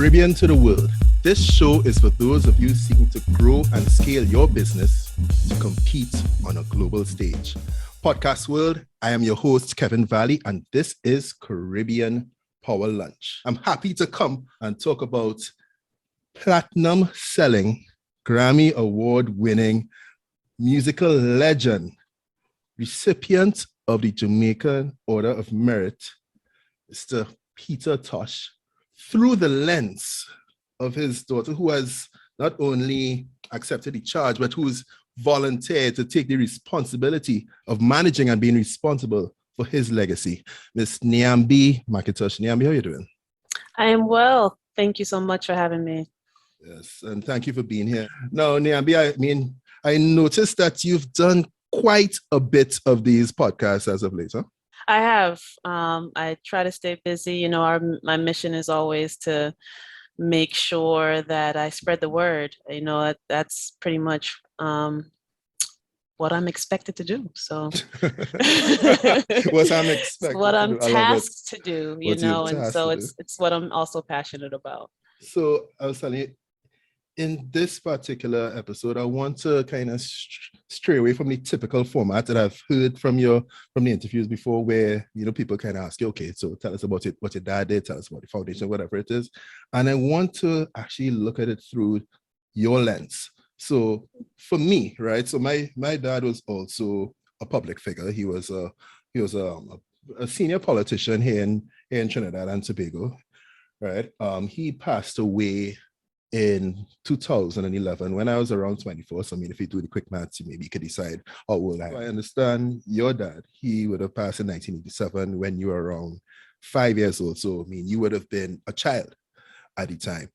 Caribbean to the world. This show is for those of you seeking to grow and scale your business to compete on a global stage. Podcast World, I am your host, Kevin Valley, and this is Caribbean Power Lunch. I'm happy to come and talk about platinum selling, Grammy Award-winning musical legend, recipient of the Jamaican Order of Merit, Mr. Peter Tosh, through the lens of his daughter, who has not only accepted the charge, but who's volunteered to take the responsibility of managing and being responsible for his legacy. Miss Niambe McIntosh. Niambe, how are you doing? I am well. Thank you so much for having me. Yes, and thank you for being here. Now, Niambe, I noticed that you've done quite a bit of these podcasts as of late, huh? I have. I try to stay busy. You know, my mission is always to make sure that I spread the word. You know, that's pretty much what I'm expected to do. So what I'm expected what I'm to do. tasked to do, you know, and so it's what I'm also passionate about. So I was telling you, in this particular episode, I want to kind of stray away from the typical format that I've heard from the interviews before, where, you know, people kind of ask you, okay, so tell us about it, what your dad did, tell us about the foundation, whatever it is. And I want to actually look at it through your lens. So for me, right, so my dad was also a public figure. He was a senior politician here in Trinidad and Tobago, right? He passed away in 2011 when I was around 24. So I mean, if you do the quick maths, maybe you could decide how old I am. I understand your dad, he would have passed in 1987 when you were around 5 years old. So I mean, you would have been a child at the time,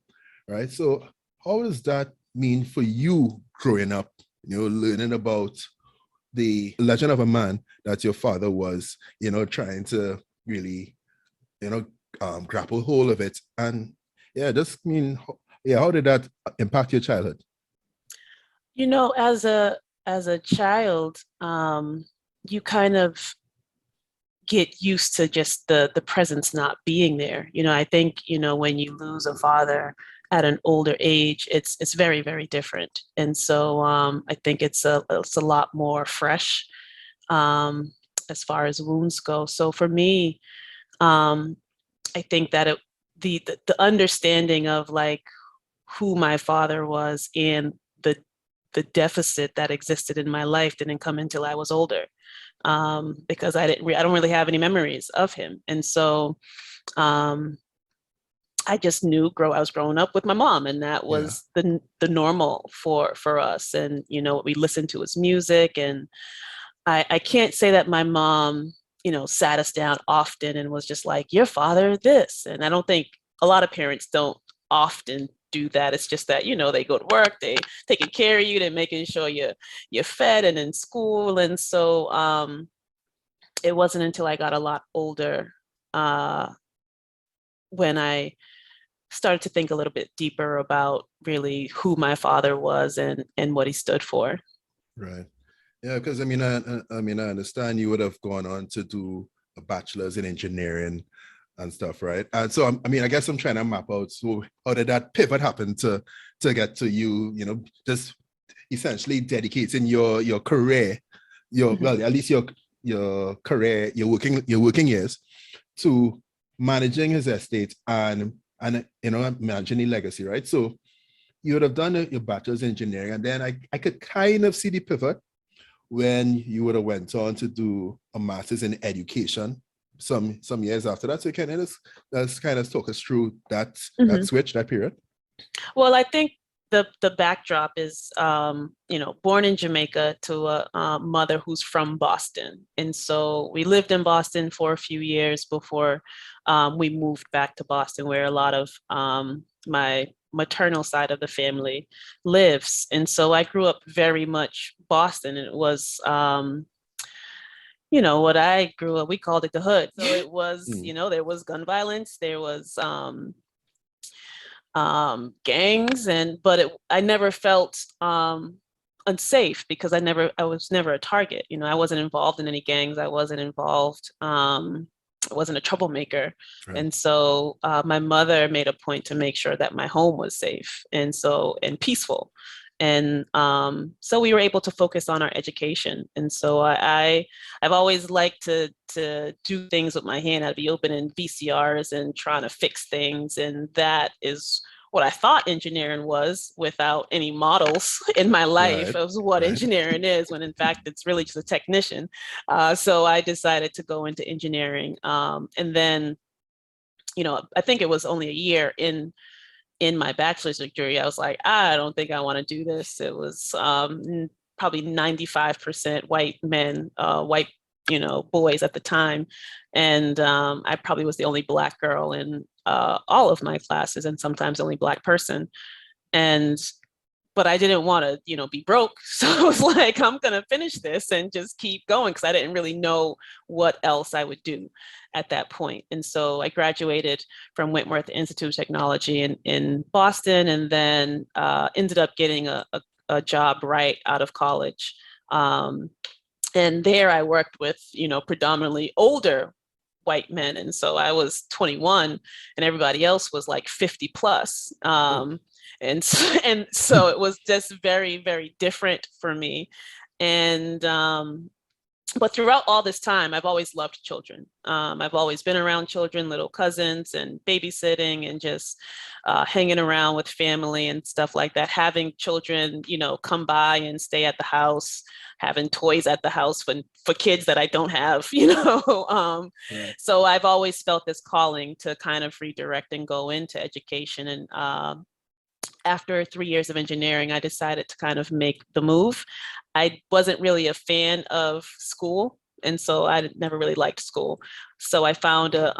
right? So how does that mean for you growing up, you know, learning about the legend of a man that your father was, you know, trying to really, you know, grapple hold of it? And yeah, just mean, yeah, how did that impact your childhood? You know, as a child, you kind of get used to just the presence not being there. You know, I think, you know, when you lose a father at an older age, it's very, very different. And so I think it's a lot more fresh as far as wounds go. So for me, I think that the understanding of like who my father was and the deficit that existed in my life didn't come until I was older, because I don't really have any memories of him. And so I just knew I was growing up with my mom, and that was the normal for us. And, you know, what we listened to was music. And I can't say that my mom, you know, sat us down often and was just like, your father this. And I don't think a lot of parents don't often do that. It's just that, you know, they go to work, they taking care of you, they're making sure you're fed and in school. And so it wasn't until I got a lot older when I started to think a little bit deeper about really who my father was and what he stood for. Right. Yeah, because I mean, I understand you would have gone on to do a bachelor's in engineering and stuff, right? And so I mean, I guess I'm trying to map out, so how did that pivot happen to get to you, you know, just essentially dedicating your career, well, at least your career, your working years to managing his estate and you know, managing the legacy, right? So you would have done your bachelor's in engineering, and then I could kind of see the pivot when you would have went on to do a master's in education some years after that. So can you just kind of talk us through that switch, that period? Well, I think the backdrop is, you know, born in Jamaica to a mother who's from Boston. And so we lived in Boston for a few years before we moved back to Boston, where a lot of my maternal side of the family lives. And so I grew up very much Boston. And it was, you know, what I grew up, we called it the hood. So it was, you know, there was gun violence, there was gangs, but I never felt unsafe because I was never a target. You know, I wasn't involved in any gangs. I wasn't involved wasn't a troublemaker. Right. And so my mother made a point to make sure that my home was safe and peaceful. And so we were able to focus on our education. And so I've always liked to do things with my hand. I'd be opening VCRs and trying to fix things. And that is what I thought engineering was, without any models in my life Right. of what Right. engineering is, when in fact it's really just a technician. So I decided to go into engineering. And then, I think it was only a year in my bachelor's degree, I was like, I don't think I want to do this. It was probably 95% white men, white, boys at the time. And I probably was the only Black girl in all of my classes, and sometimes the only Black person. And but I didn't want to, be broke. So I was like, I'm going to finish this and just keep going, because I didn't really know what else I would do at that point. And so I graduated from Wentworth Institute of Technology in Boston, and then ended up getting a job right out of college. And there I worked with, predominantly older white men. And so I was 21 and everybody else was like 50 plus. And so it was just very, very different for me. And but throughout all this time, I've always loved children. I've always been around children, little cousins, and babysitting, and just hanging around with family and stuff like that. Having children, come by and stay at the house, having toys at the house for kids that I don't have, Right. So I've always felt this calling to kind of redirect and go into education. And after 3 years of engineering, I decided to kind of make the move. I wasn't really a fan of school, and so I never really liked school. So I found a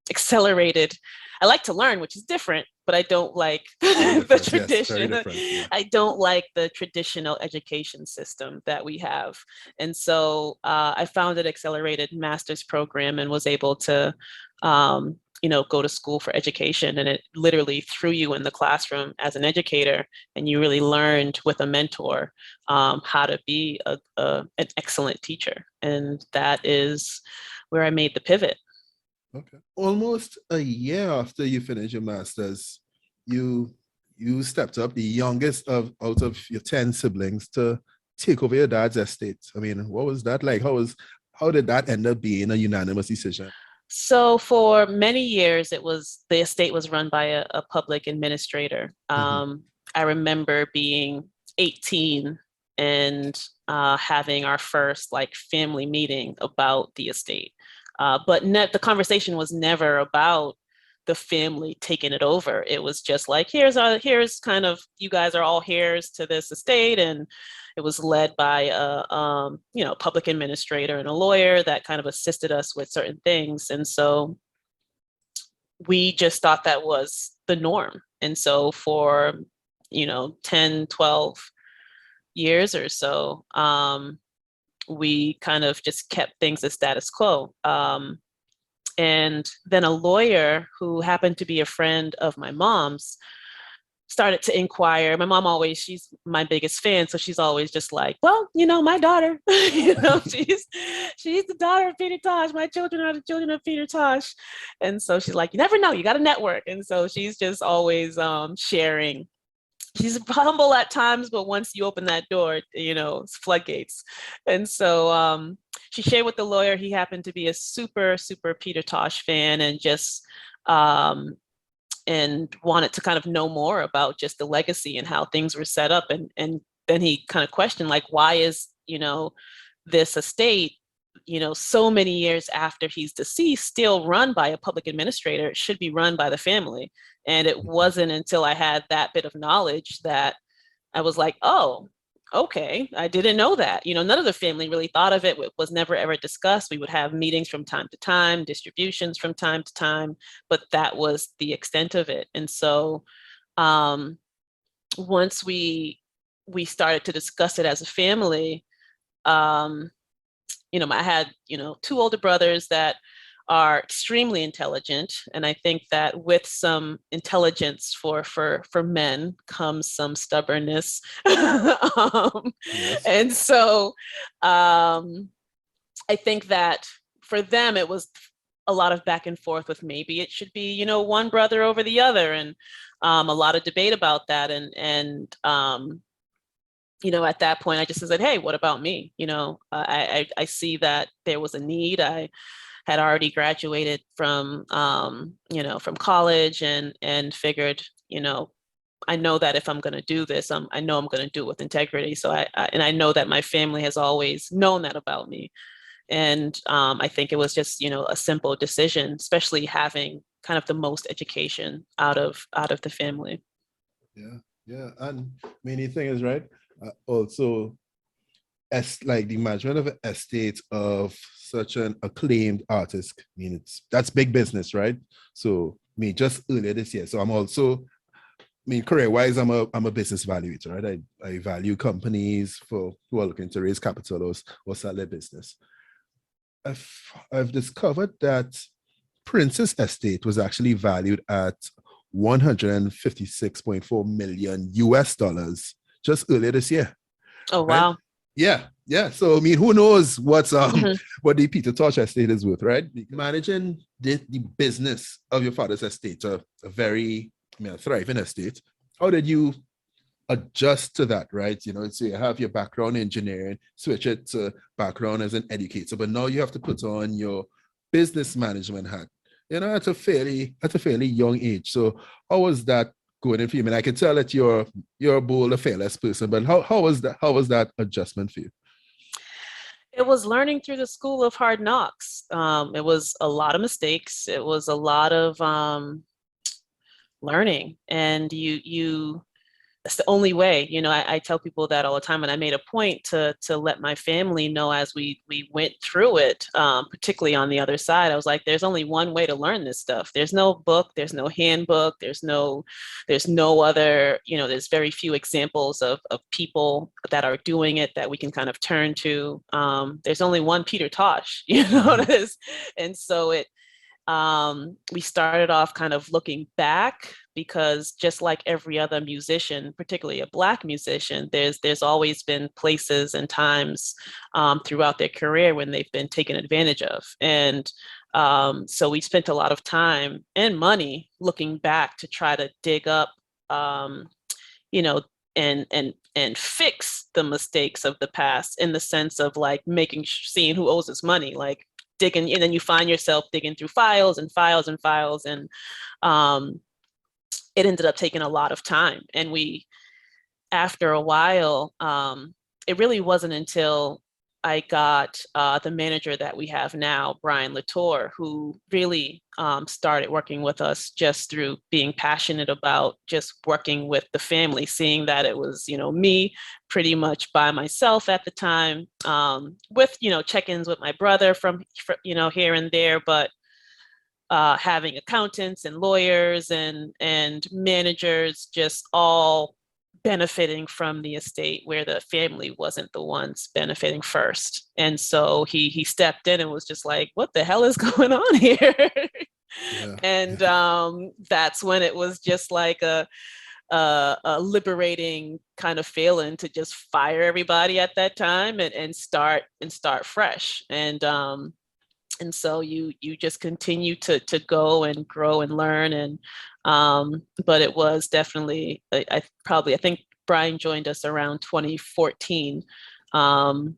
accelerated. I like to learn, which is different, but I don't like Very the different. Yes, very tradition. different. Yeah. I don't like the traditional education system that we have. And so I found an accelerated master's program and was able to go to school for education, and it literally threw you in the classroom as an educator, and you really learned with a mentor how to be an excellent teacher. And that is where I made the pivot. Okay. Almost a year after you finished your master's, you stepped up, the youngest out of your 10 siblings, to take over your dad's estate. I mean, what was that like? How did that end up being a unanimous decision? So for many years, the estate was run by a public administrator. I remember being 18 and having our first like family meeting about the estate. But the conversation was never about the family taking it over. It was just like, here's kind of, you guys are all heirs to this estate. And it was led by a public administrator and a lawyer that kind of assisted us with certain things. And so we just thought that was the norm. And so for 10, 12 years or so, we kind of just kept things as status quo. And then a lawyer who happened to be a friend of my mom's started to inquire. My mom she's my biggest fan. So she's always just like, well, my daughter, she's the daughter of Peter Tosh. My children are the children of Peter Tosh. And so she's like, you never know, you got to network. And so she's just always sharing. She's humble at times, but once you open that door, it's floodgates. And so she shared with the lawyer. He happened to be a super, super Peter Tosh fan, and just and wanted to kind of know more about just the legacy and how things were set up. And then he kind of questioned, like, why is this estate, so many years after he's deceased, still run by a public administrator? It should be run by the family. And it wasn't until I had that bit of knowledge that I was like, oh, okay, I didn't know that. None of the family really thought of it. It was never ever discussed. We would have meetings from time to time, distributions from time to time, but that was the extent of it. And so once we started to discuss it as a family, I had, two older brothers that are extremely intelligent. And I think that with some intelligence for men comes some stubbornness. Yes. And so I think that for them, it was a lot of back and forth with maybe it should be, you know, one brother over the other, and a lot of debate about that. And you know, at that point, I just said, hey, what about me? You know, I see that there was a need. I had already graduated from, you know, from college, and figured, you know, I know that if I'm going to do this, I know I'm going to do it with integrity. So and I know that my family has always known that about me. And I think it was just, you know, a simple decision, especially having kind of the most education out of the family. Yeah, yeah. And I mean, the thing is, right, also, as like the management of an estate of such an acclaimed artist, I mean, that's big business, right? So I mean, just earlier this year, so I'm also, I mean, career-wise, I'm a business valuator, right? I value companies for who are looking to raise capital or sell their business. I've discovered that Prince's estate was actually valued at 156.4 million US dollars just earlier this year. Oh, Right? wow. Yeah, yeah. So I mean, who knows what's Mhm. what the Peter Tosh estate is worth, right? Managing the business of your father's estate, a very, I mean, a thriving estate. How did you adjust to that, right? You know, so you have your background in engineering, switch it to background as an educator, but now you have to put on your business management hat, you know, at a fairly young age. So how was that going in for you? I mean, I can tell that you're a bold, a fearless person, but how was that adjustment for you? It was learning through the school of hard knocks. It was a lot of mistakes. It was a lot of learning, and you that's the only way. You know, I tell people that all the time, and I made a point to let my family know as we went through it, particularly on the other side. I was like, there's only one way to learn this stuff. There's no book, there's no handbook, there's no other, you know, there's very few examples of people that are doing it that we can kind of turn to. There's only one Peter Tosh, you know what it is. And so we started off kind of looking back, because just like every other musician, particularly a Black musician, there's always been places and times throughout their career when they've been taken advantage of. And so we spent a lot of time and money looking back to try to dig up, you know, and fix the mistakes of the past, in the sense of like seeing who owes us money, like digging, and then you find yourself digging through files and files and files, and um, it ended up taking a lot of time. And after a while, it really wasn't until I got the manager that we have now, Brian Latour, who really started working with us just through being passionate about just working with the family, seeing that it was, you know, me pretty much by myself at the time, with, you know, check-ins with my brother you know, here and there, but having accountants and lawyers and managers just all benefiting from the estate, where the family wasn't the ones benefiting first. And so he stepped in and was just like, what the hell is going on here? Yeah, And yeah, that's when it was just like a liberating kind of feeling to just fire everybody at that time, and start fresh. And so you just continue to go and grow and learn. And but it was definitely, I think Brian joined us around 2014. um,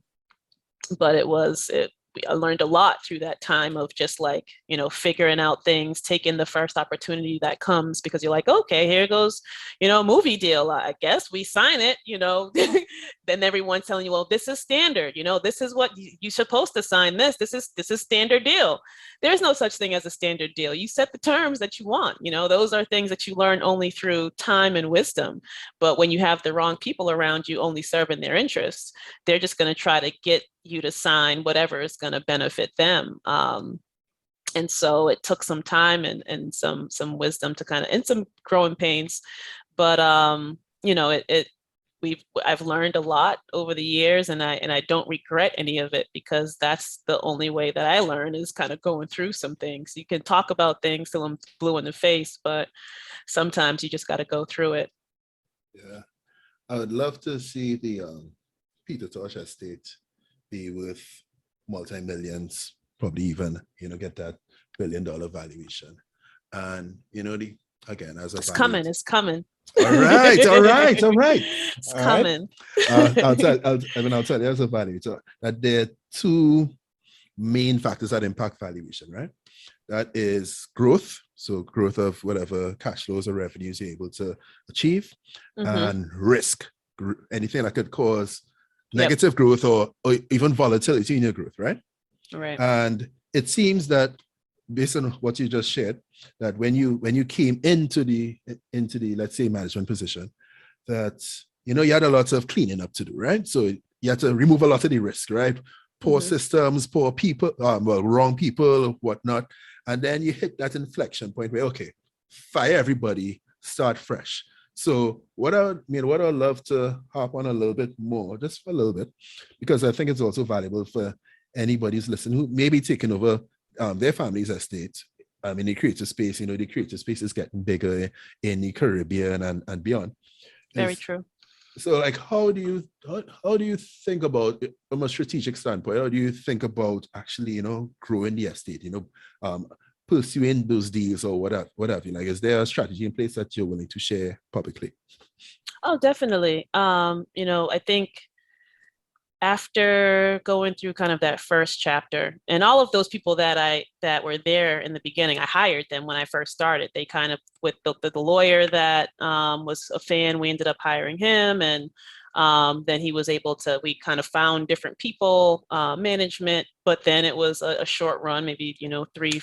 but I learned a lot through that time of just like, you know, figuring out things, taking the first opportunity that comes, because you're like, okay, here goes, you know, a movie deal. I guess we sign it, you know. Then everyone's telling you, well, this is standard, you know, this is what you're supposed to sign. This is standard deal. There's no such thing as a standard deal. You set the terms that you want, you know. Those are things that you learn only through time and wisdom. But when you have the wrong people around you only serving their interests, they're just going to try to get you to sign whatever is going to benefit them. And so it took some time and some wisdom to kind of, and some growing pains. But you know, I've learned a lot over the years, and I don't regret any of it, because that's the only way that I learn, is kind of going through some things. You can talk about things till I'm blue in the face, but sometimes you just got to go through it. yeah. I would love to see the Peter Tosh estate be worth multi-millions, probably even, you know, get that billion valuation. And, again, as a It's value. coming. It's coming. All right. It's coming. I'll tell you as a valuator that there are two main factors that impact valuation, right? That is growth. So growth of whatever cash flows or revenues you're able to achieve, and risk, anything that could cause negative growth or even volatility in your growth, right? Right. And it seems that based on what you just shared, that when you came into the let's say management position, that you had a lot of cleaning up to do, right? So you had to remove a lot of the risk, right? Poor systems, poor people, wrong people, whatnot. And then you hit that inflection point where, okay, fire everybody, start fresh. So what I'd love to harp on a little bit more, just for a little bit, because I think it's also valuable for anybody who's listening who may be taking over their family's estate in the creative space. The creative space is getting bigger in the Caribbean and beyond. Very true. So, like, how do you think about, from a strategic standpoint, how do you think about actually, growing the estate, pursuing those deals or whatever? Like, is there a strategy in place that you're willing to share publicly? Oh, definitely. I think after going through kind of that first chapter, and all of those people that were there in the beginning, I hired them when I first started. They kind of, with the lawyer that was a fan, we ended up hiring him, and then he was able to, we kind of found different people, management, but then it was a short run, maybe 3-5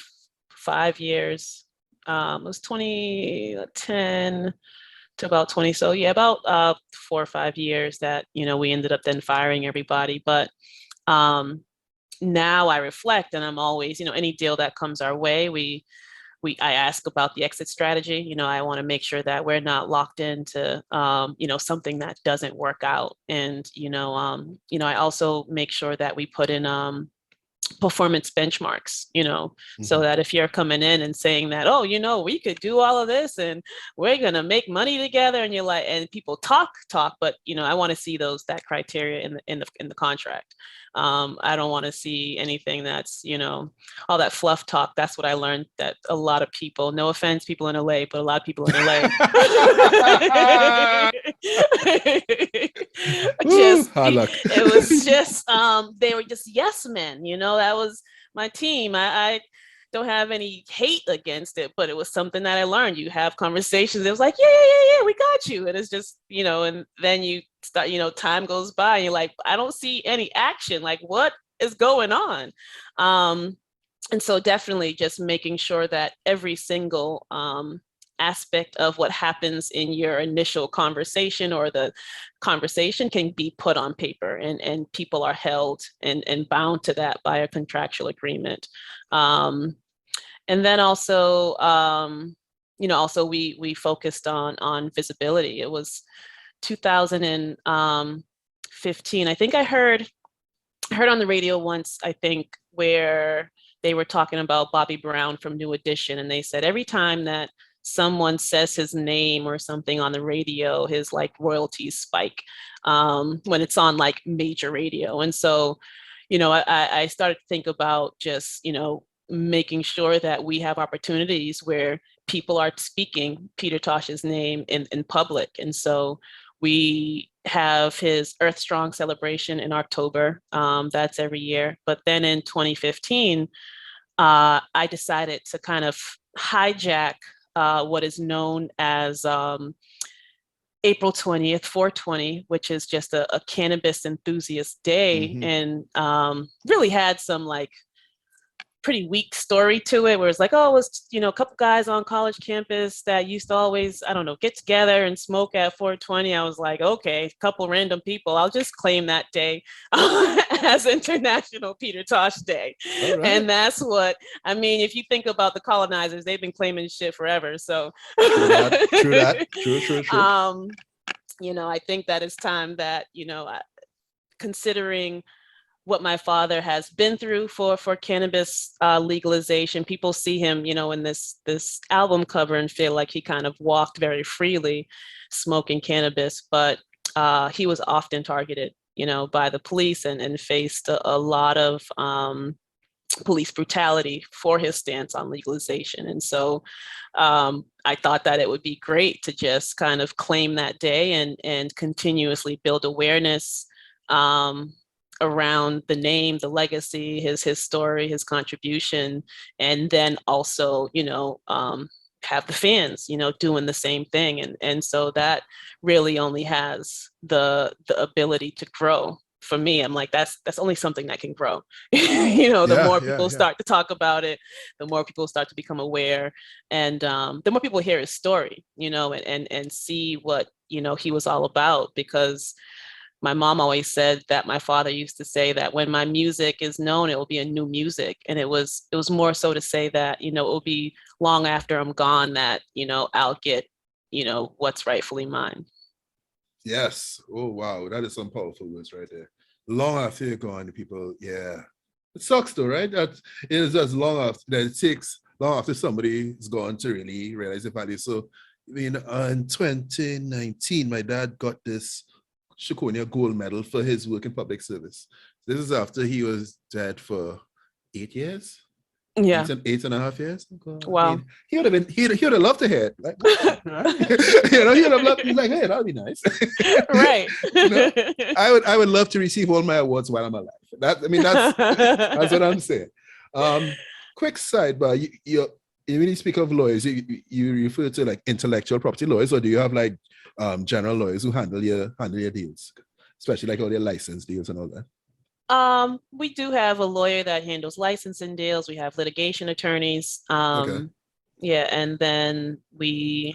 years. It was 2010 to about 20. So yeah, about 4 or 5 years that, we ended up then firing everybody. But now I reflect, and I'm always, any deal that comes our way, I ask about the exit strategy. I want to make sure that we're not locked into, something that doesn't work out. And, I also make sure that we put in performance benchmarks, so that if you're coming in and saying that, oh, we could do all of this and we're going to make money together, and you're like, and people talk, but, I want to see that criteria in the contract. I don't want to see anything that's, all that fluff talk. That's what I learned, that a lot of people, no offense, people in LA, but a lot of people in LA it was just they were just yes men. That was my team. I don't have any hate against it, but it was something that I learned. You have conversations. It was like, yeah, we got you. And it's just, and then you start, time goes by and you're like, I don't see any action. Like, what is going on? And so definitely just making sure that every single aspect of what happens in your initial conversation or the conversation can be put on paper, and people are held and bound to that by a contractual agreement. And then also, we focused on visibility. It was 2015. I think I heard on the radio once, I think, where they were talking about Bobby Brown from New Edition, and they said every time that someone says his name or something on the radio, his like royalties spike when it's on like major radio. And so, I started to think about just, making sure that we have opportunities where people are speaking Peter Tosh's name in public. And so we have his Earth Strong celebration in October. That's every year. But then in 2015, I decided to kind of hijack what is known as April 20th, 420, which is just a cannabis enthusiast day, and really had some like pretty weak story to it, where it's like, oh, it was, a couple guys on college campus that used to always, I don't know, get together and smoke at 420. I was like, okay, a couple random people, I'll just claim that day as International Peter Tosh Day. Right. And that's what, I mean, if you think about the colonizers, they've been claiming shit forever. So true that. True. I think that it's time that, considering what my father has been through for cannabis legalization, people see him, in this album cover and feel like he kind of walked very freely smoking cannabis, but he was often targeted, by the police and faced a lot of police brutality for his stance on legalization. And so I thought that it would be great to just kind of claim that day and continuously build awareness around the name, the legacy, his story, his contribution, and then also, have the fans, doing the same thing. And so that really only has the ability to grow. For me, I'm like, that's only something that can grow. The more people start to talk about it, the more people start to become aware, and the more people hear his story, and see what, he was all about. Because my mom always said that my father used to say that when my music is known, it will be a new music. And it was more so to say that, it will be long after I'm gone that, I'll get, what's rightfully mine. Yes. Oh, wow. That is some powerful words right there. Long after you're gone, the people, yeah. It sucks though, right? That it is just long after that it takes long after somebody is gone to really realize the value. So, in 2019, my dad got this Shakonia gold medal for his work in public service. This is after he was dead for 8 years. Yeah. 8.5 years. Wow. I mean, he would have loved to hear it. Like, he would have loved. He's like, hey, that'd be nice. Right. I would love to receive all my awards while I'm alive. That's what I'm saying. Quick sidebar. You when you speak of lawyers, you refer to like intellectual property lawyers, or do you have like general lawyers who handle your deals, especially like all your license deals and all that? We do have a lawyer that handles licensing deals. We have litigation attorneys. Okay. Yeah, and then we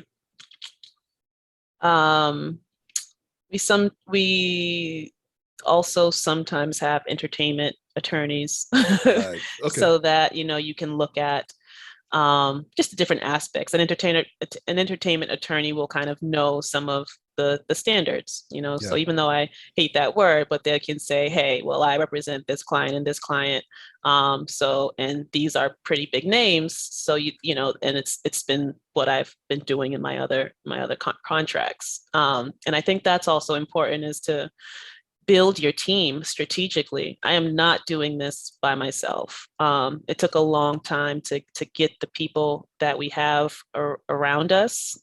also sometimes have entertainment attorneys. Okay. So that you can look at just the different aspects. An entertainment attorney will kind of know some of the standards, so even though I hate that word, but they can say, hey, well, I represent this client and this client, and these are pretty big names, so and it's been what I've been doing in my other contracts, and I think that's also important, is to build your team strategically. I am not doing this by myself. It took a long time to get the people that we have around us.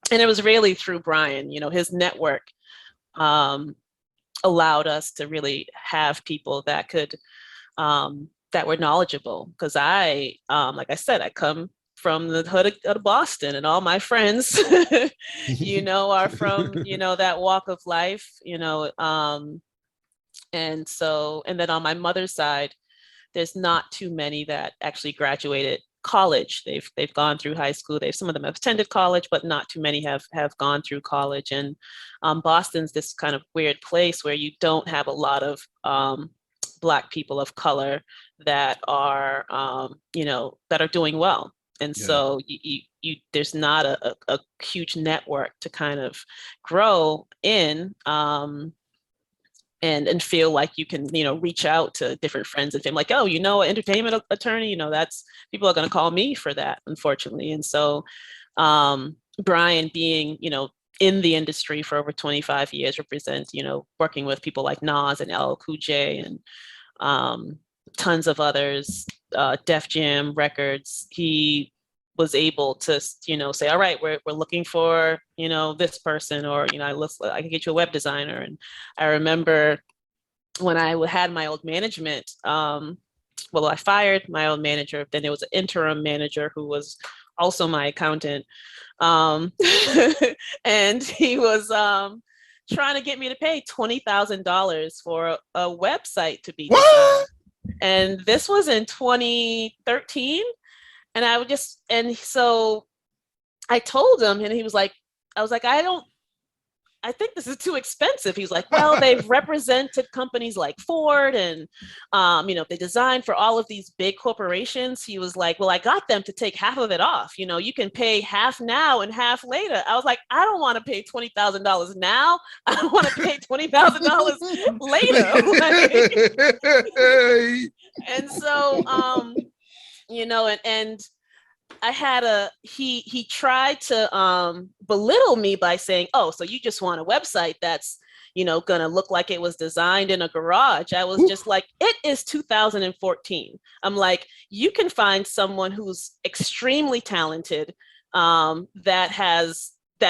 And it was really through Brian, his network allowed us to really have people that could, that were knowledgeable. Because like I said, I come from the hood of Boston, and all my friends, are from, that walk of life, and then on my mother's side, there's not too many that actually graduated college. They've gone through high school. Some of them have attended college, but not too many have gone through college. And Boston's this kind of weird place where you don't have a lot of Black people of color that are, that are doing well. And so there's not a huge network to kind of grow in, and feel like you can, reach out to different friends and family, like, oh, an entertainment attorney, that's, people are going to call me for that, unfortunately. And so Brian, being, in the industry for over 25 years, represents, working with people like Nas and LL Cool J and tons of others, Def Jam Records. He was able to, say, all right, we're looking for, this person, or, I can get you a web designer. And I remember when I had my old management, I fired my old manager. Then there was an interim manager who was also my accountant. And he was trying to get me to pay $20,000 for a website to be designed. And this was in 2013. And so I told him, and he was like, I was like, I think this is too expensive. He's like, well, they've represented companies like Ford and, they design for all of these big corporations. He was like, well, I got them to take half of it off. You can pay half now and half later. I was like, I don't want to pay $20,000 now. I don't want to pay $20,000 later. And so, and I had he tried to belittle me by saying, oh, so you just want a website that's, gonna look like it was designed in a garage. I was just like, it is 2014. I'm like, you can find someone who's extremely talented, that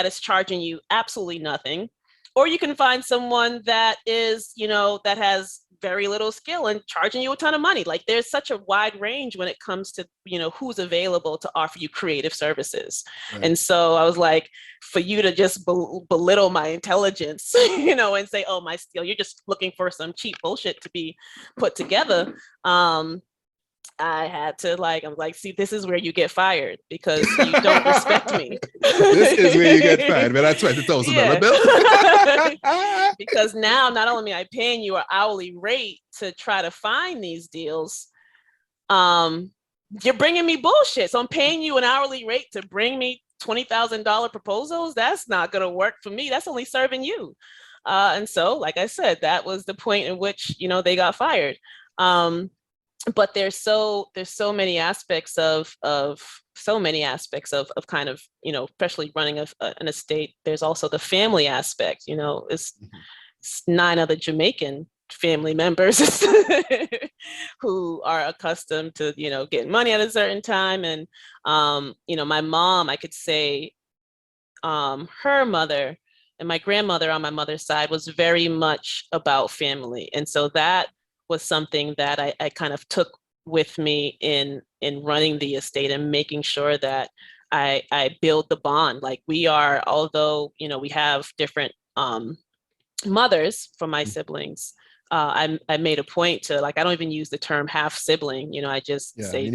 is charging you absolutely nothing, or you can find someone that is, that has very little skill and charging you a ton of money. Like, there's such a wide range when it comes to, who's available to offer you creative services. Right. And so I was like, for you to just belittle my intelligence, and say, oh, my skill, you're just looking for some cheap bullshit to be put together. I had to I'm like, see, this is where you get fired because you don't respect me. This is where you get fired, but that's $20,000 bill. Because now not only am I paying you an hourly rate to try to find these deals, you're bringing me bullshit. So I'm paying you an hourly rate to bring me $20,000 proposals. That's not going to work for me. That's only serving you. And so, like I said, that was the point in which, they got fired. But there's so many aspects of kind of, especially running an estate. There's also the family aspect, it's 9 other Jamaican family members who are accustomed to, getting money at a certain time. And, my mom, I could say, her mother and my grandmother on my mother's side was very much about family. And so that was something that I kind of took with me in running the estate and making sure that I build the bond. Like, we are, although, we have different mothers for my siblings, I made a point to, I don't even use the term half sibling, I just say,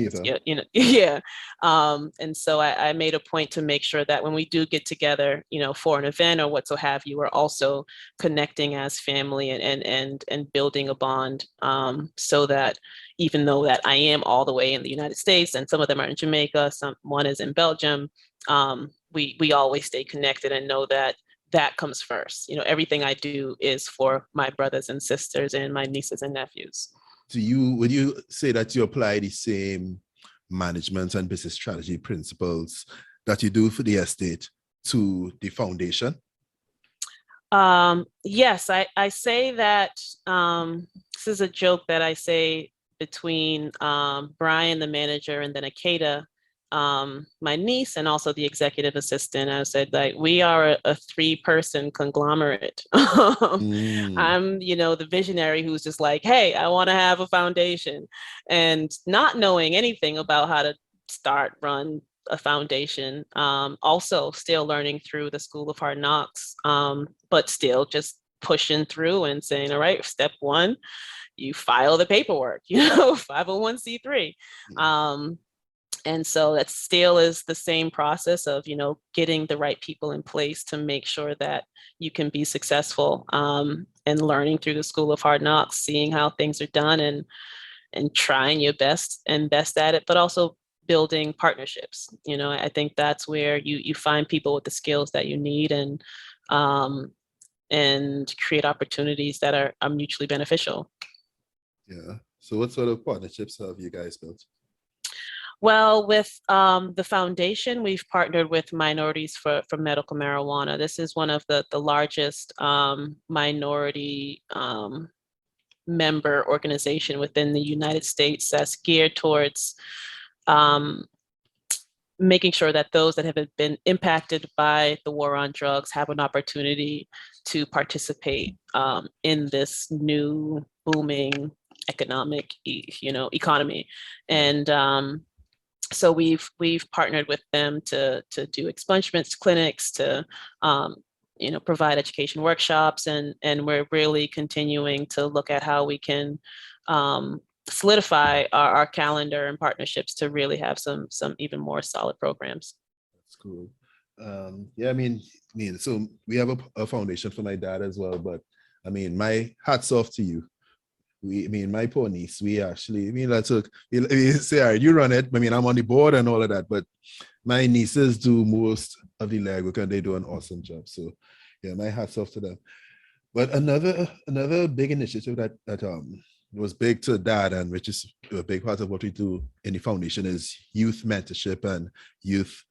and so I made a point to make sure that when we do get together, for an event or what so have you, we're also connecting as family and building a bond, so that even though that I am all the way in the United States and some of them are in Jamaica, one is in Belgium, we always stay connected and know that comes first. Everything I do is for my brothers and sisters and my nieces and nephews. Would you say that you apply the same management and business strategy principles that you do for the estate to the foundation? Yes, I say that, this is a joke that I say between Brian, the manager, and then Akeda, my niece, and also the executive assistant. I said, we are a 3-person conglomerate. I'm, the visionary who's just like, hey, I want to have a foundation, and not knowing anything about how to run a foundation. Also still learning through the School of Hard Knocks, but still just pushing through and saying, all right, step 1, you file the paperwork, 501c3. And so that still is the same process of, getting the right people in place to make sure that you can be successful, and learning through the School of Hard Knocks, seeing how things are done and trying your best at it, but also building partnerships. I think that's where you find people with the skills that you need and create opportunities that are mutually beneficial. Yeah. So what sort of partnerships have you guys built? Well, with the foundation, we've partnered with Minorities for Medical Marijuana. This is one of the largest minority member organization within the United States that's geared towards making sure that those that have been impacted by the war on drugs have an opportunity to participate in this new booming economic economy. And so we've partnered with them to do expungement clinics, to provide education workshops, and we're really continuing to look at how we can solidify our calendar and partnerships to really have some even more solid programs. That's cool. Yeah, I mean, so we have a foundation for my dad as well, but I mean, my hats off to you. My poor niece, we actually, we say, all right, you run it. I'm on the board and all of that, but my nieces do most of the legwork and they do an awesome job. So yeah, my hats off to them. But another big initiative that was big to Dad, and which is a big part of what we do in the foundation, is youth mentorship and youth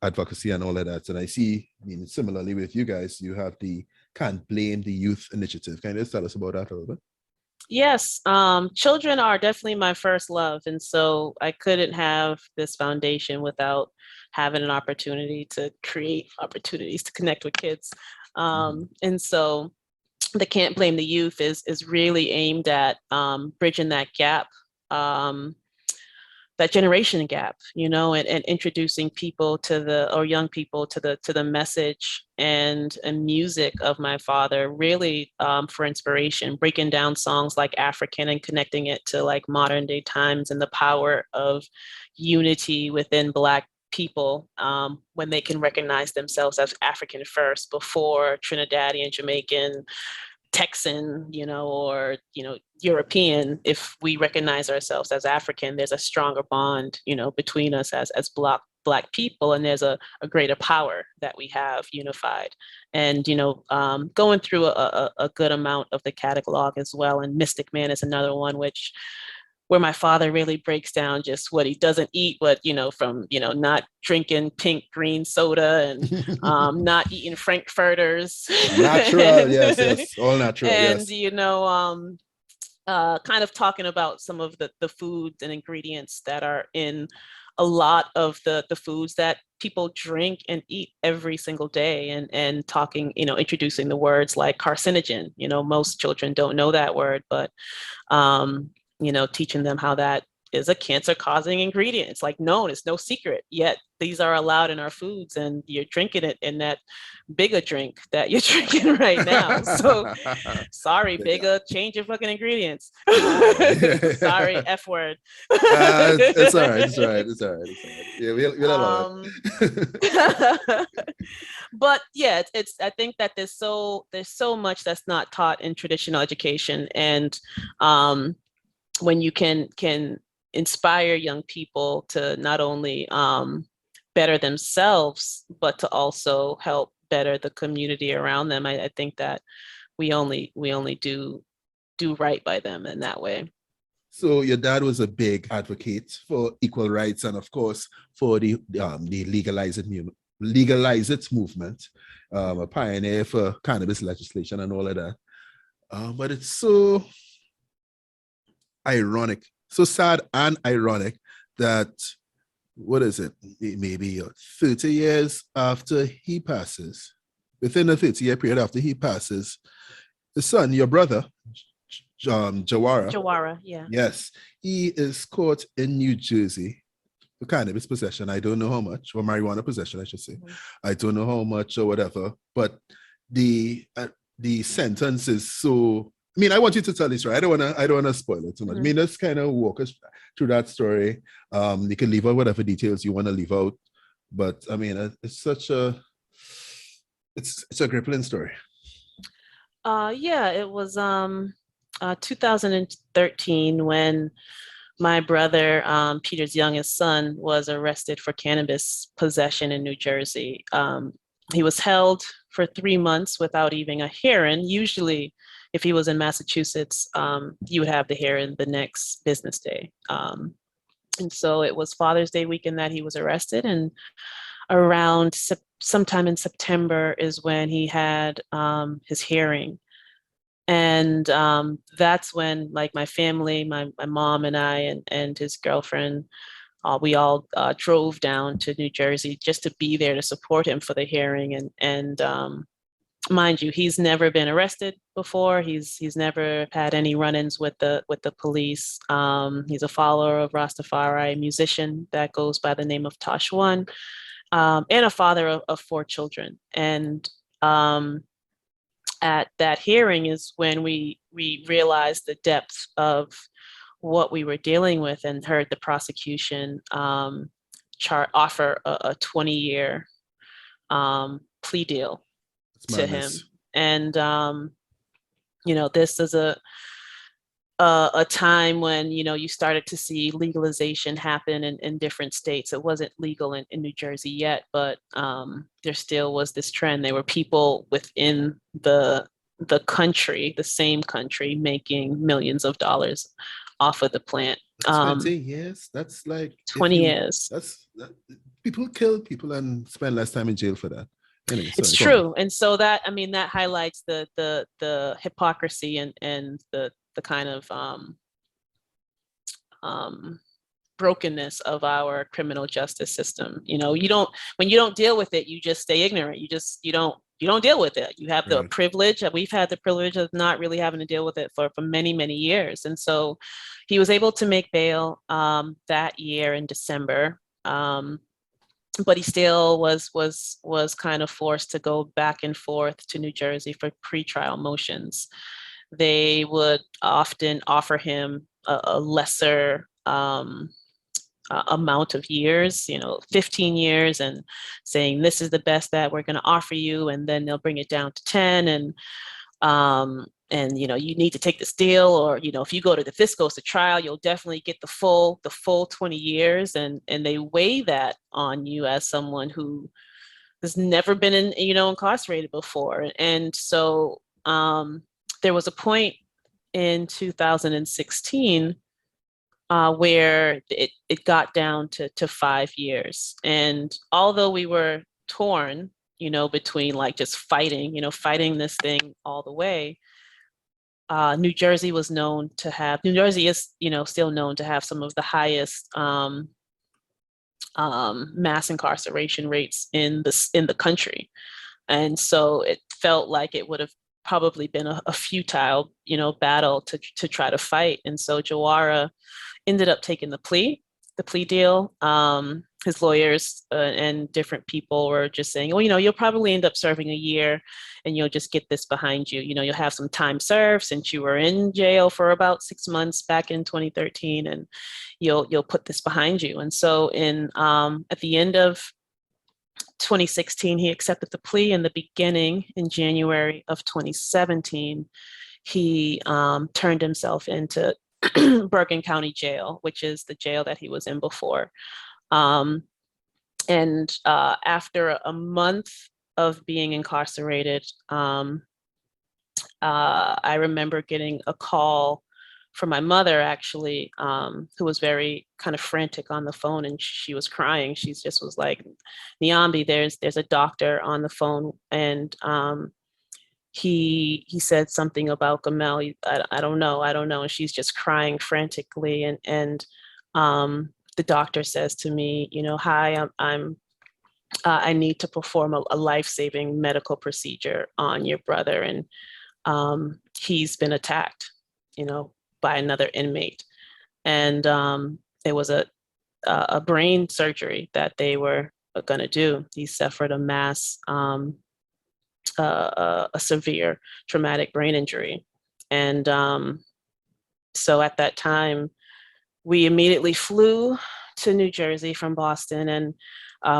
advocacy and all of that. And I see, similarly with you guys, you have the Can't Blame the Youth initiative. Can you just tell us about that a little bit? Yes, children are definitely my first love. And so I couldn't have this foundation without having an opportunity to create opportunities to connect with kids. And so the Can't Blame the Youth is really aimed at bridging that gap, that generation gap, and introducing people or young people to the message and music of my father, really for inspiration, breaking down songs like African and connecting it to like modern day times and the power of unity within Black people when they can recognize themselves as African first before Trinidadian, Jamaican, Texan, or European. If we recognize ourselves as African, there's a stronger bond, between us as Black people, and there's a greater power that we have unified. And going through a good amount of the catalog as well. And Mystic Man is another one where my father really breaks down just what he doesn't eat, from not drinking pink green soda and not eating frankfurters. Natural, yes, all natural, and yes. Kind of talking about some of the foods and ingredients that are in a lot of the foods that people drink and eat every single day, and talking, introducing the words like carcinogen. Most children don't know that word, but teaching them how that is a cancer-causing ingredient. It's like known, it's no secret, yet these are allowed in our foods, and you're drinking it in that bigger drink that you're drinking right now. So sorry, bigger, change your fucking ingredients. Sorry, F word. It's all right. It's all right. It's all right. It's all right. Yeah, we'll allow it. But yeah, I think that there's so much that's not taught in traditional education, and when you can inspire young people to not only better themselves, but to also help better the community around them, I think that we only do right by them in that way. So your dad was a big advocate for equal rights, and of course for the Legalize It movement, a pioneer for cannabis legislation and all of that. But it's so ironic, so sad and ironic that, what is it, maybe 30 years after he passes, within a 30-year period after he passes, the son, your brother, Jawara, yeah. Yes, he is caught in New Jersey for cannabis possession. I don't know how much, or marijuana possession, I should say. I don't know how much or whatever, but the sentence is so. I mean, I want you to tell this, right? I don't want to spoil it too much. I mean, let's kind of walk us through that story. You can leave out whatever details you want to leave out, but I mean, it's such a crippling story. Yeah, it was 2013 when my brother, Peter's youngest son, was arrested for cannabis possession in New Jersey. He was held for 3 months without even a hearing. Usually, if he was in Massachusetts, you would have the hearing the next business day. And so it was Father's Day weekend that he was arrested, and around sometime in September is when he had his hearing. And that's when, like, my family, my mom and I and his girlfriend, we all drove down to New Jersey just to be there to support him for the hearing. And mind you, he's never been arrested before. He's never had any run-ins with the police. He's a follower of Rastafari, a musician that goes by the name of Tosh, and a father of 4 children. And at that hearing is when we realized the depth of what we were dealing with, and heard the prosecution offer a 20-year plea deal to him. And this is a time when you started to see legalization happen in different states. It wasn't legal in New Jersey yet, but there still was this trend. There were people within the country, the same country, making millions of dollars off of the plant. 20 years? That's like 20 years. People kill people and spend less time in jail for that. Anyway, It's sorry, go on. true. And so that, I mean, that highlights the hypocrisy and the kind of um, brokenness of our criminal justice system. You know, when you don't deal with it, you just stay ignorant. You don't deal with it. You have the Right. privilege. We've had the privilege of not really having to deal with it for many, many years. And so he was able to make bail that year in December. But he still was kind of forced to go back and forth to New Jersey for pretrial motions. They would often offer him a lesser amount of years, 15 years, and saying this is the best that we're going to offer you, and then they'll bring it down to 10, and you need to take this deal, or if you go to this goes to trial, you'll definitely get the full 20 years, and they weigh that on you as someone who has never been incarcerated before. And so there was a point in 2016 where it got down to 5 years. And although we were torn, between like just fighting this thing all the way, New Jersey is, still known to have some of the highest mass incarceration rates in the country. And so it felt like it would have probably been a futile, battle to try to fight. And so Jawara ended up taking the plea deal. His lawyers and different people were just saying, oh, you'll probably end up serving a year and you'll just get this behind you. You'll have some time served since you were in jail for about 6 months back in 2013, and you'll put this behind you. And so at the end of 2016, he accepted the plea. In the beginning, in January of 2017, he turned himself into Bergen County Jail, which is the jail that he was in before. And after a month of being incarcerated, I remember getting a call from my mother, actually, who was very kind of frantic on the phone, and she was crying. She just was like, Niambe, there's a doctor on the phone, and he said something about Gamel. I don't know. And she's just crying frantically. And the doctor says to me, hi, I need to perform a life-saving medical procedure on your brother. And he's been attacked, by another inmate. And it was a brain surgery that they were going to do. He suffered a severe traumatic brain injury. And so at that time, we immediately flew to New Jersey from Boston and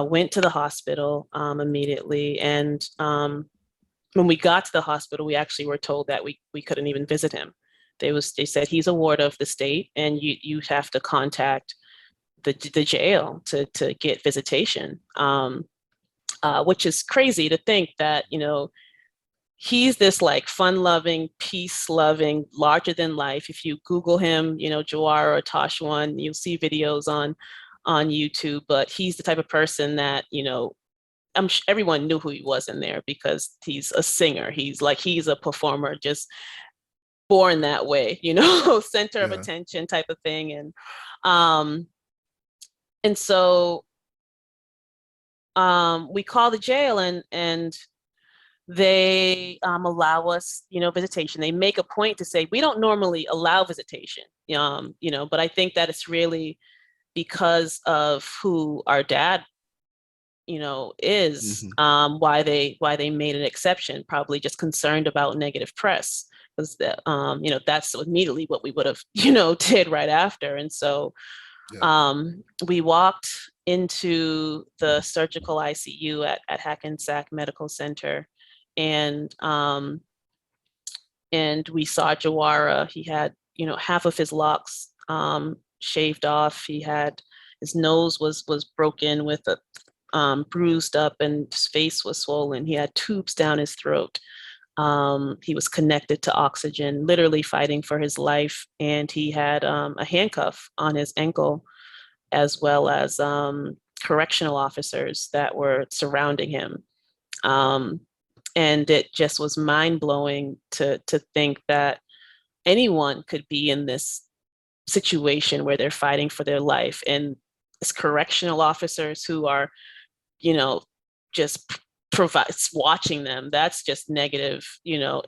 went to the hospital immediately. And when we got to the hospital, we actually were told that we couldn't even visit him. They said he's a ward of the state, and you have to contact the jail to get visitation. Which is crazy to think that, he's this like fun-loving, peace-loving, larger-than life. If you Google him, Jawara or Tosh one, you'll see videos on YouTube. But he's the type of person that, everyone knew who he was in there because he's a singer. He's a performer, just born that way, center of Yeah. attention type of thing. And so we call the jail, and they allow us, visitation. They make a point to say, we don't normally allow visitation, but I think that it's really because of who our dad, is, why they made an exception, probably just concerned about negative press, because that's immediately what we would have, did right after. And so we walked into the surgical ICU at Hackensack Medical Center, and we saw Jawara. He had, half of his locks shaved off. His nose was broken with a bruised up, and his face was swollen. He had tubes down his throat. He was connected to oxygen, literally fighting for his life. And he had a handcuff on his ankle, as well as correctional officers that were surrounding him. And it just was mind-blowing to think that anyone could be in this situation where they're fighting for their life. And it's correctional officers who are, just provides watching them. That's just negative,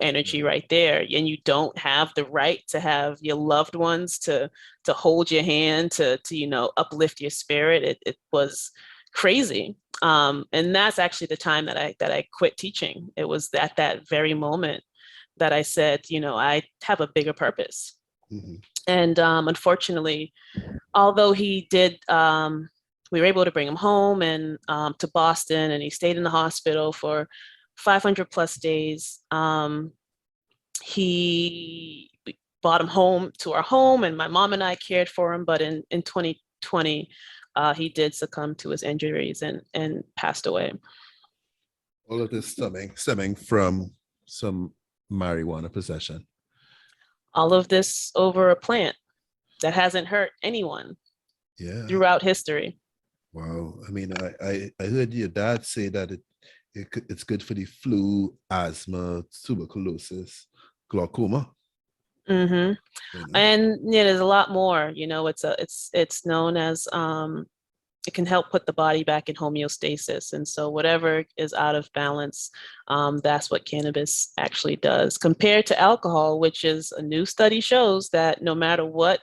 energy right there. And you don't have the right to have your loved ones to hold your hand, to uplift your spirit. It was crazy. And that's actually the time that I quit teaching. It was at that very moment that I said, I have a bigger purpose. Mm-hmm. And unfortunately, although he did, we were able to bring him home and to Boston, and he stayed in the hospital for 500 plus days. We brought him home to our home, and my mom and I cared for him. But in 2020, he did succumb to his injuries and passed away. All of this stemming from some marijuana possession. All of this over a plant that hasn't hurt anyone throughout history. Wow. I mean, I heard your dad say that it's good for the flu, asthma, tuberculosis, glaucoma. Mm-hmm. And there's a lot more. It's known as it can help put the body back in homeostasis. And so whatever is out of balance, that's what cannabis actually does, compared to alcohol, which is a new study shows that no matter what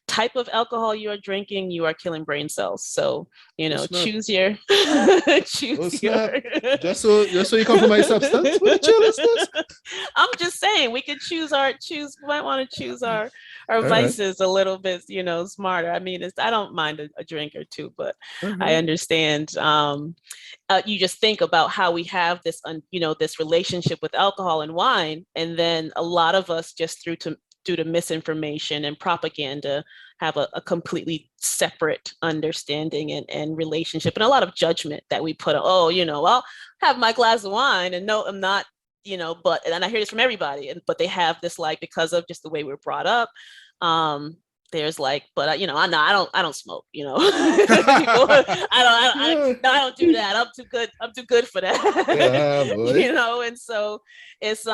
type of alcohol you are drinking, you are killing brain cells. So, choose your choose your just so you compromise substance. What the chill is this? I'm just saying we could we might want to choose our vices a little bit, smarter. I mean, I don't mind a drink or two, but I understand. You just think about how we have this, this relationship with alcohol and wine, and then a lot of us just due to misinformation and propaganda, have a completely separate understanding and relationship, and a lot of judgment that we put on, I'll have my glass of wine, and no, I'm not, but, and I hear this from everybody, but they have this, because of just the way we're brought up, there's but I don't smoke, People, I don't do that. I'm too good for that. And so it's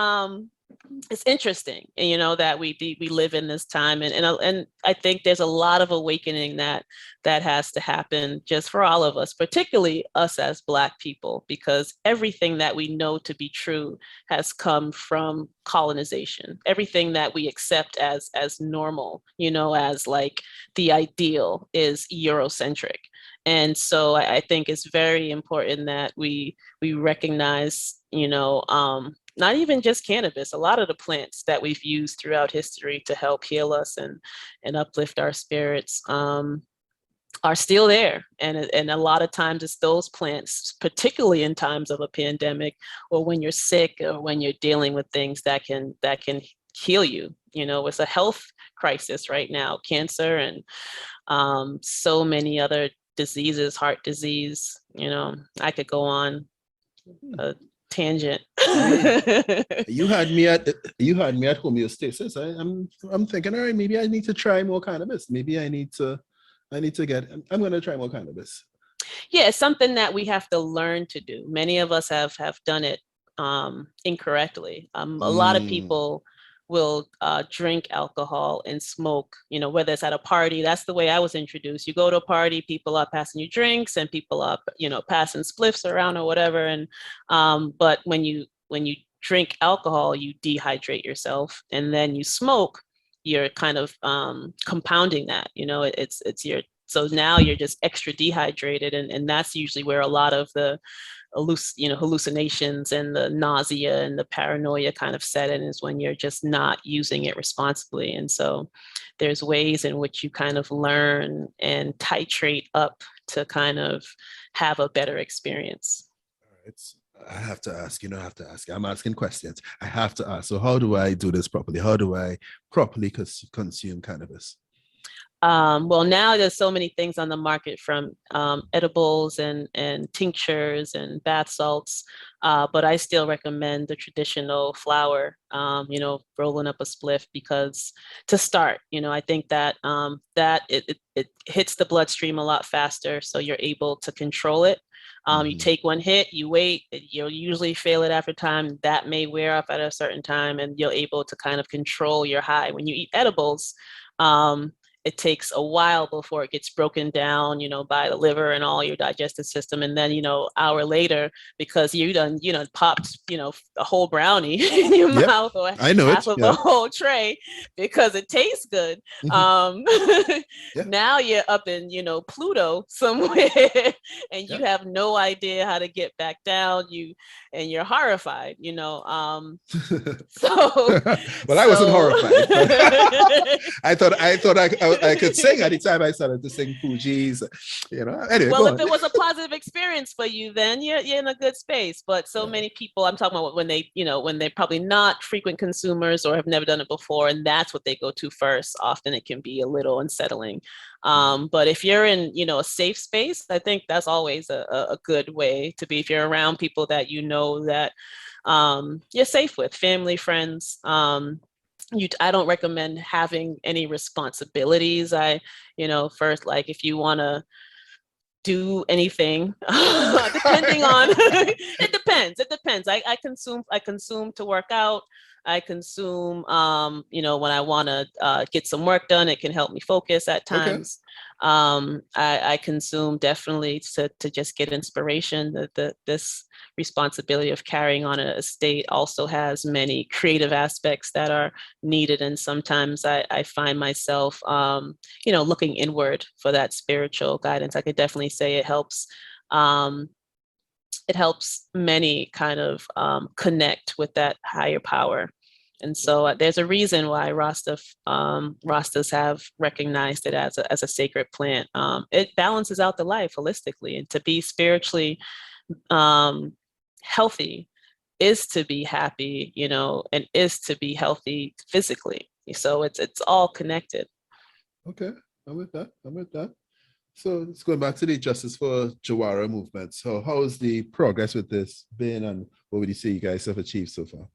interesting, that we live in this time, and I think there's a lot of awakening that has to happen just for all of us, particularly us as Black people, because everything that we know to be true has come from colonization. Everything that we accept as normal, as the ideal, is Eurocentric. And so I think it's very important that we recognize, not even just cannabis, a lot of the plants that we've used throughout history to help heal us and uplift our spirits are still there. And a lot of times it's those plants, particularly in times of a pandemic, or when you're sick, or when you're dealing with things that can heal you. It's a health crisis right now, cancer and so many other diseases, heart disease. I could go on a tangent. You had me at homeostasis. I'm thinking, all right, maybe I need to try more cannabis. Maybe I need to I'm going to try more cannabis. Yeah, it's something that we have to learn to do. Many of us have done it incorrectly. A lot of people will drink alcohol and smoke, whether it's at a party. That's the way I was introduced. You go to a party, people are passing you drinks, and people are, passing spliffs around or whatever. And but when you drink alcohol, you dehydrate yourself, and then you smoke, you're kind of compounding that. It's your, so now you're just extra dehydrated, and that's usually where a lot of the hallucinations and the nausea and the paranoia kind of set in, is when you're just not using it responsibly. And so there's ways in which you kind of learn and titrate up to kind of have a better experience. I have to ask, I'm asking questions. I have to ask. So how do I do this properly? How do I properly consume cannabis? Well, now there's so many things on the market from edibles and tinctures and bath salts, but I still recommend the traditional flower, rolling up a spliff because to start, I think that it hits the bloodstream a lot faster, so you're able to control it. You take one hit, you wait, you'll usually fail it after time. That may wear off at a certain time, and you're able to kind of control your high. When you eat edibles, it takes a while before it gets broken down, by the liver and all your digestive system. And then, hour later, because you done, popped, a whole brownie in your Yep, mouth or I know half it. of a Yeah. whole tray because it tastes good. Um, Yeah. now you're up in, Pluto somewhere and Yeah. you have no idea how to get back down. And you're horrified, so, Well, I wasn't so horrified, but I thought I could sing at the time I started to sing Fuji's. Anyway, well, go if on. it was a positive experience for you, then you're in a good space. But so Yeah. many people, I'm talking about when they're probably not frequent consumers or have never done it before, and that's what they go to first. Often it can be a little unsettling. But if you're in, a safe space, I think that's always a good way to be. If you're around people that that you're safe with, family, friends. I don't recommend having any responsibilities. First, like if you want to do anything depending on it depends. I consume to work out. I consume when I want to get some work done. It can help me focus at Okay. times. I consume definitely to just get inspiration. This responsibility of carrying on a estate also has many creative aspects that are needed, and sometimes I find myself looking inward for that spiritual guidance. I could definitely say it helps many kind of connect with that higher power. And so there's a reason why Rastas have recognized it as a sacred plant. It balances out the life holistically, and to be spiritually um, healthy is to be happy, and is to be healthy physically. So it's all connected. Okay. I'm with that. I'm with that. So let's go back to the Justice for Jawara movement. So how is the progress with this been, and what would you say you guys have achieved so far?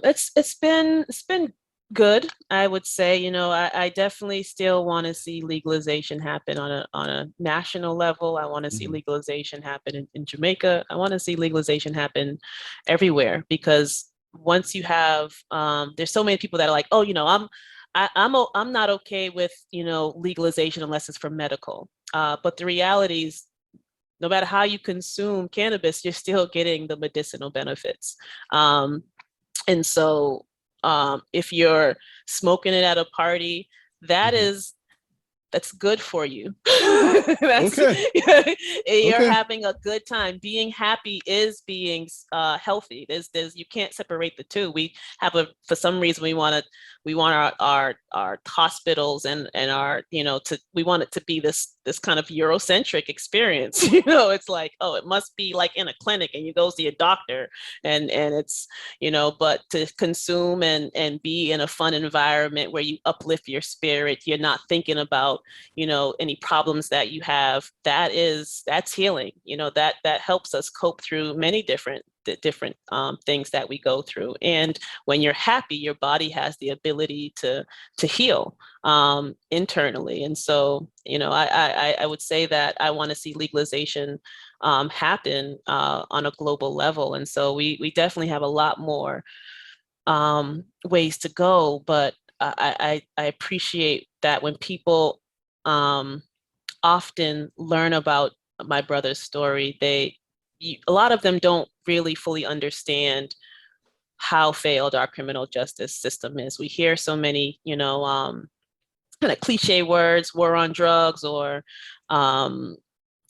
It's been good, I would say. I definitely still want to see legalization happen on a national level. I want to see Mhm. legalization happen in Jamaica. I want to see legalization happen everywhere, because once you have there's so many people that are like, oh, I'm not okay with legalization unless it's for medical. But the reality is, no matter how you consume cannabis, you're still getting the medicinal benefits. And so if you're smoking it at a party, that Mhm. is that's good for you. That's Okay. you're Okay. having a good time. Being happy is being healthy. There's you can't separate the two. We have for some reason we want our hospitals and our we want it to be this kind of Eurocentric experience. It's like, oh, it must be like in a clinic and you go see a doctor, and it's but to consume and be in a fun environment where you uplift your spirit, you're not thinking about any problems that you have. That's healing. That helps us cope through many different things that we go through. And when you're happy, your body has the ability to heal internally. And so I would say that I want to see legalization happen on a global level. And so we definitely have a lot more ways to go, but I appreciate that when people often learn about my brother's story, a lot of them don't really fully understand how failed our criminal justice system is. We hear so many, kind of cliche words, war on drugs, or um,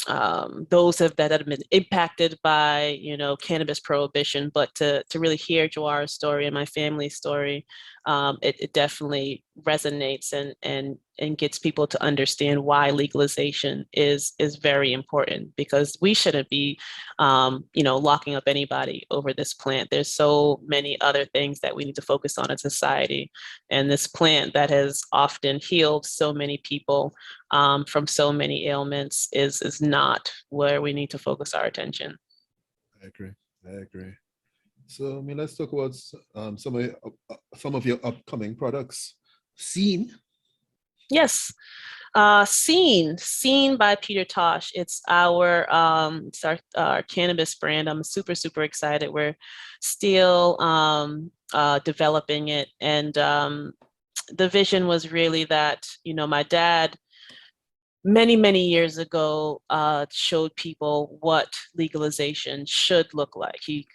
that have been impacted by cannabis prohibition. But to really hear Jawar's story and my family's story, it definitely resonates and gets people to understand why legalization is very important, because we shouldn't be locking up anybody over this plant. There's so many other things that we need to focus on in society, and this plant that has often healed so many people from so many ailments is not where we need to focus our attention. I agree. So, let's talk about some of your upcoming products. Scene. Yes. Scene by Peter Tosh. It's our cannabis brand. I'm super, super excited. We're still developing it. And the vision was really that, my dad many, many years ago showed people what legalization should look like. He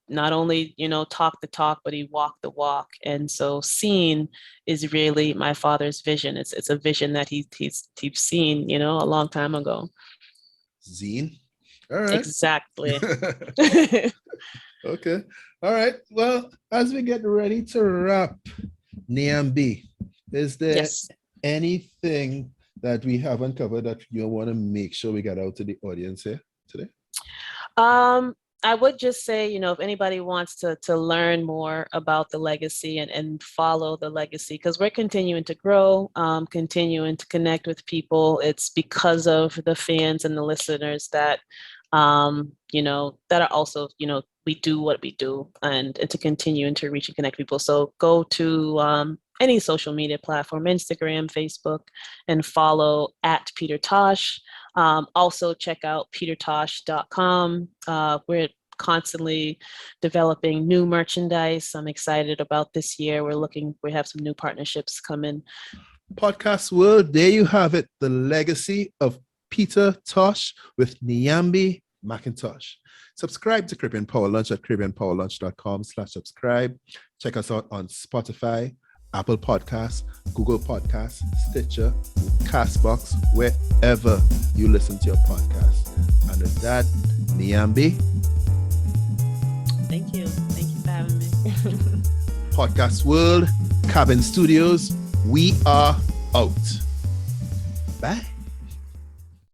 not only, talked the talk, but he walked the walk. And so Scene is really my father's vision. It's a vision that he's seen, a long time ago. Zine. All right. Exactly. Okay. All right. Well, as we get ready to wrap, Niambe, is there anything that we haven't covered that you want to make sure we get out to the audience here today? I would just say, if anybody wants to learn more about the legacy and follow the legacy, because we're continuing to grow, continuing to connect with people. It's because of the fans and the listeners that, that are also, we do what we do, and to continue and to reach and connect people. So go to any social media platform, Instagram, Facebook, and follow at Peter Tosh. Also check out petertosh.com. We're constantly developing new merchandise. I'm excited about this year. We have some new partnerships coming. Podcast world, there you have it. The legacy of Peter Tosh with Niambe McIntosh. Subscribe to Caribbean Power Lunch at caribbeanpowerlunch.com/subscribe. Check us out on Spotify, Apple Podcasts, Google Podcasts, Stitcher, Castbox, wherever you listen to your podcast. And with that, Niambe. Thank you for having me. Podcast World, Cabin Studios, we are out. Bye.